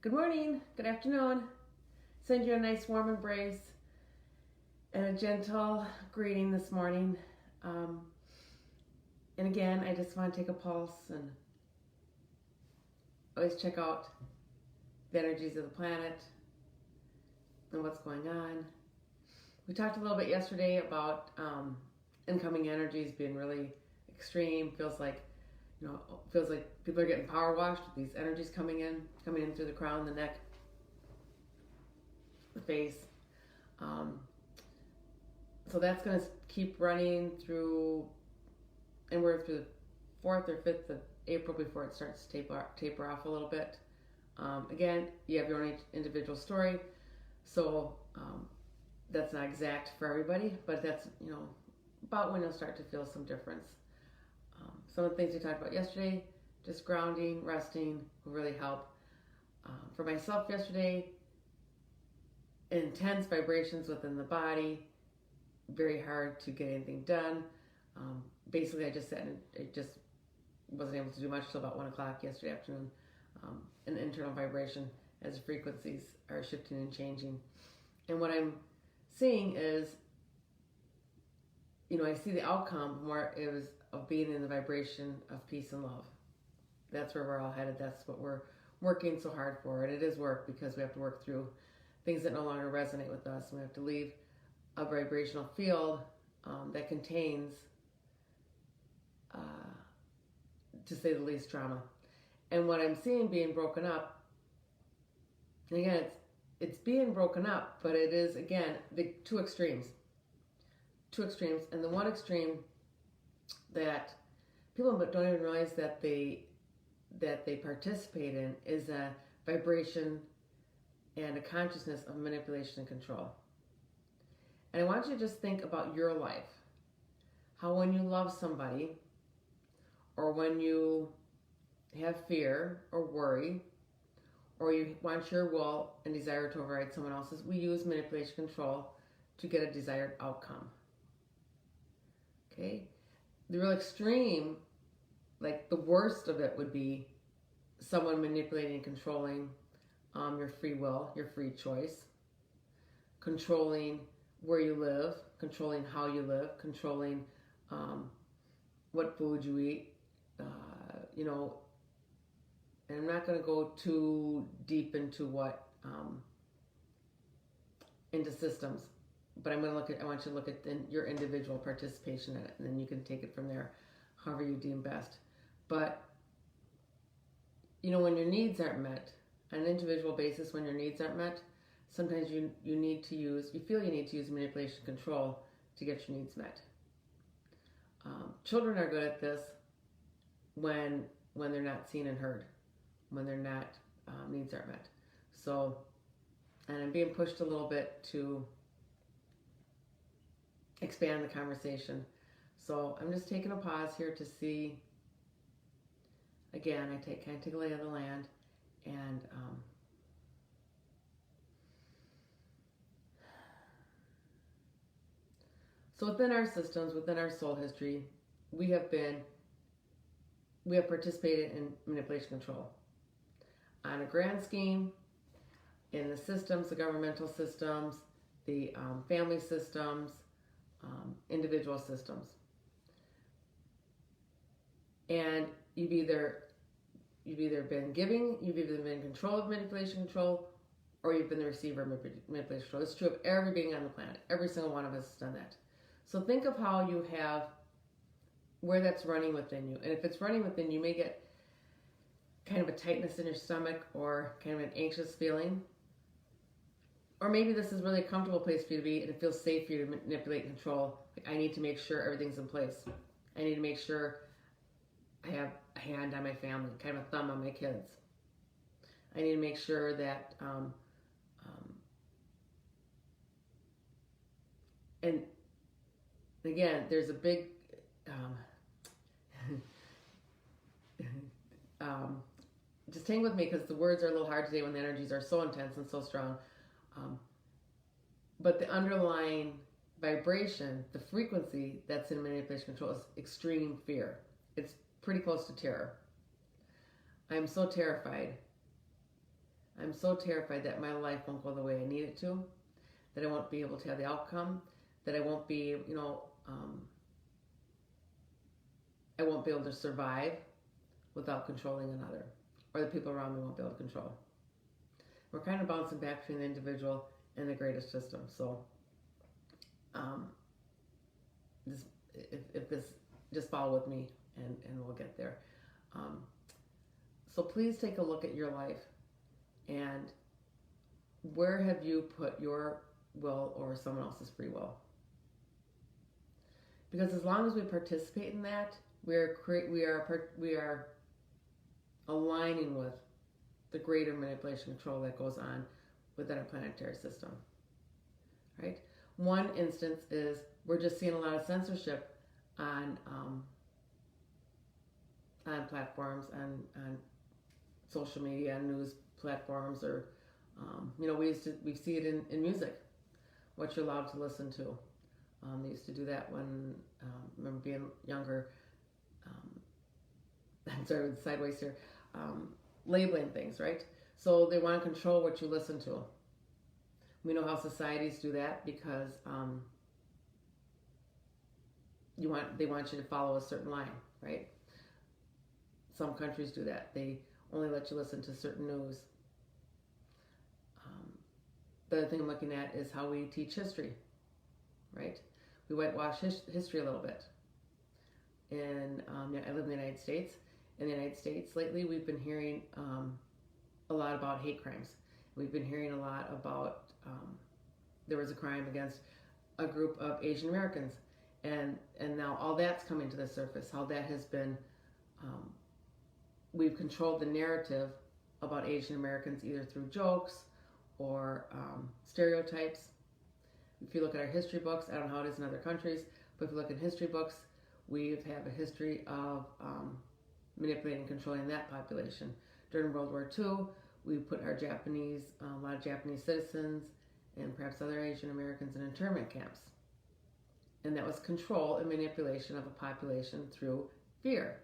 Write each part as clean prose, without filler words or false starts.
Good morning, good afternoon. Send you a nice warm embrace and a gentle greeting this morning. And again, I just want to take a pulse and always check out the energies of the planet and what's going on. We talked a little bit yesterday about incoming energies being really extreme. Feels like people are getting power washed with these energies coming in through the crown, the neck, the face. So that's going to keep running through, and we're through the 4th or 5th of April before it starts to taper off a little bit. Again, you have your own individual story, so that's not exact for everybody, but that's about when you'll start to feel some difference. Some of the things we talked about yesterday, just grounding, resting, will really help. For myself yesterday, intense vibrations within the body, very hard to get anything done. Basically, I just sat and I just wasn't able to do much till about 1 o'clock yesterday afternoon. An internal vibration as frequencies are shifting and changing. And what I'm seeing is, I see the outcome more of being in the vibration of peace and love. That's where we're all headed. That's what we're working so hard for. And it is work because we have to work through things that no longer resonate with us. And we have to leave a vibrational field that contains, to say the least, trauma. And what I'm seeing being broken up, and again, it's being broken up, but it is, again, the two extremes. And the one extreme that people don't even realize that they participate in is a vibration and a consciousness of manipulation and control. And I want you to just think about your life. How when you love somebody, or when you have fear or worry, or you want your will and desire to override someone else's, we use manipulation control to get a desired outcome. Okay? The real extreme, like the worst of it, would be someone manipulating and controlling your free will, your free choice, controlling where you live, controlling how you live, controlling what food you eat, and I'm not going to go too deep into into systems, but I want you to look at your individual participation in it, and then you can take it from there, however you deem best. But, when your needs aren't met, on an individual basis, when your needs aren't met, sometimes you feel you need to use manipulation control to get your needs met. Children are good at this when they're not seen and heard, when their needs aren't met. So, and I'm being pushed a little bit to expand the conversation. So I'm just taking a pause here to see. Again, I take a lay of the land, and so within our systems, within our soul history, we have participated in manipulation control on a grand scheme, in the systems, the governmental systems, the family systems, individual systems. And you've either been giving, you've either been in control of manipulation control, or you've been the receiver of manipulation control. It's true of every being on the planet. Every single one of us has done that. So think of how you have, where that's running within you. And if it's running within you, you may get kind of a tightness in your stomach, or kind of an anxious feeling. Or maybe this is really a comfortable place for you to be, and it feels safe for you to manipulate and control. Like, I need to make sure everything's in place. I need to make sure I have a hand on my family, kind of a thumb on my kids. I need to make sure that, and again, there's a big, just hang with me, because the words are a little hard today when the energies are so intense and so strong. But the underlying vibration, the frequency that's in manipulation control, is extreme fear. It's pretty close to terror. I'm so terrified. I'm I'm so terrified that my life won't go the way I need it to, that I won't be able to have the outcome, that I won't be, I won't be able to survive without controlling another, or the people around me won't be able to control. We're kind of bouncing back between the individual and the greater system. So, if this, just follow with me, and we'll get there. So please take a look at your life, and where have you put your will over someone else's free will? Because as long as we participate in that, we are aligning with the greater manipulation control that goes on within our planetary system, right? One instance is we're just seeing a lot of censorship on platforms, on social media, on news platforms, or we see it in music, what you're allowed to listen to. They used to do that when I remember being younger. I'm sorry, sideways here. Labeling things, right? So they want to control what you listen to. We know how societies do that because they want you to follow a certain line, right? Some countries do that. They only let you listen to certain news. The other thing I'm looking at is how we teach history, right? We whitewash history a little bit. And I live in the United States. In the United States lately, we've been hearing a lot about hate crimes. We've been hearing a lot about there was a crime against a group of Asian Americans, and now all that's coming to the surface. How that has been, we've controlled the narrative about Asian Americans either through jokes or stereotypes. If you look at our history books, I don't know how it is in other countries, but if you look at history books, we have a history of manipulating and controlling that population. During World War II, we put our a lot of Japanese citizens and perhaps other Asian Americans in internment camps. And that was control and manipulation of a population through fear.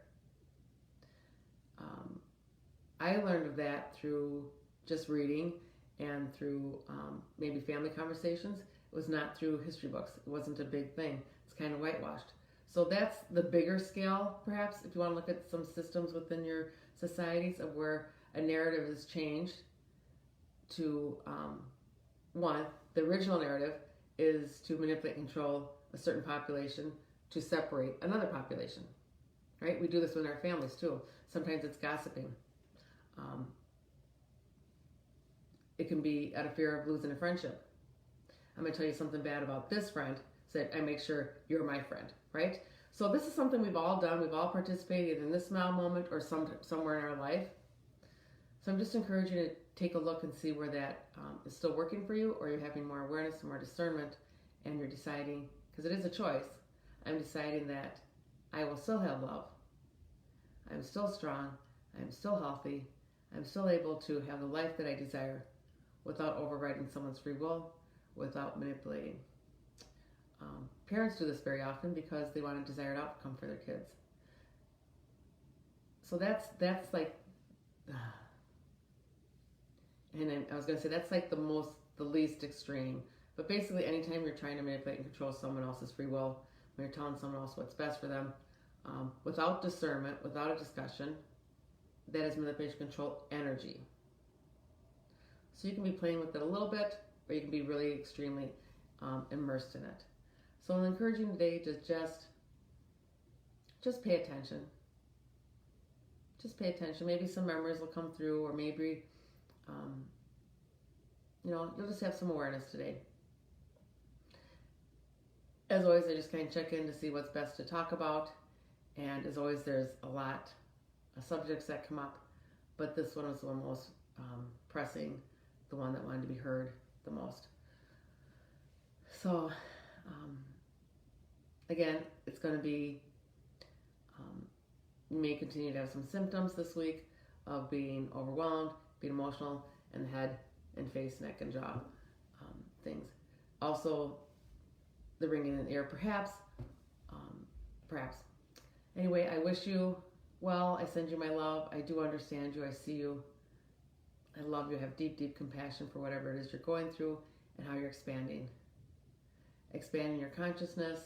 I learned of that through just reading and through maybe family conversations. It was not through history books. It wasn't a big thing. It's kind of whitewashed. So that's the bigger scale, perhaps, if you want to look at some systems within your societies of where a narrative is changed to, one, the original narrative is to manipulate and control a certain population to separate another population, right? We do this within our families, too. Sometimes it's gossiping. It can be out of fear of losing a friendship. I'm going to tell you something bad about this friend, so I make sure you're my friend, right? So this is something we've all done. We've all participated in this now moment or somewhere in our life. So I'm just encouraging you to take a look and see where that is still working for you, or you're having more awareness and more discernment, and you're deciding, because it is a choice, I'm deciding that I will still have love. I'm still strong. I'm still healthy. I'm still able to have the life that I desire without overriding someone's free will, without manipulating. Parents do this very often because they want a desired outcome for their kids. So that's like, and I was going to say that's like the least extreme. But basically, anytime you're trying to manipulate and control someone else's free will, when you're telling someone else what's best for them, without discernment, without a discussion, that is manipulation control energy. So you can be playing with it a little bit, or you can be really extremely immersed in it. So I'm encouraging today to just pay attention. Just pay attention. Maybe some memories will come through, or maybe, you'll just have some awareness today. As always, I just kind of check in to see what's best to talk about. And as always, there's a lot of subjects that come up, but this one was the one most pressing, the one that wanted to be heard the most. So, again, it's going to be, you may continue to have some symptoms this week of being overwhelmed, being emotional, and the head and face, neck, and jaw things. Also, the ringing in the ear, perhaps. Anyway, I wish you well. I send you my love. I do understand you. I see you. I love you. Have deep, deep compassion for whatever it is you're going through and how you're expanding. Expanding your consciousness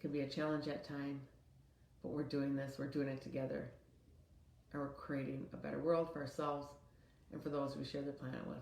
can be a challenge at times, but we're doing this. We're doing it together. And we're creating a better world for ourselves and for those we share the planet with.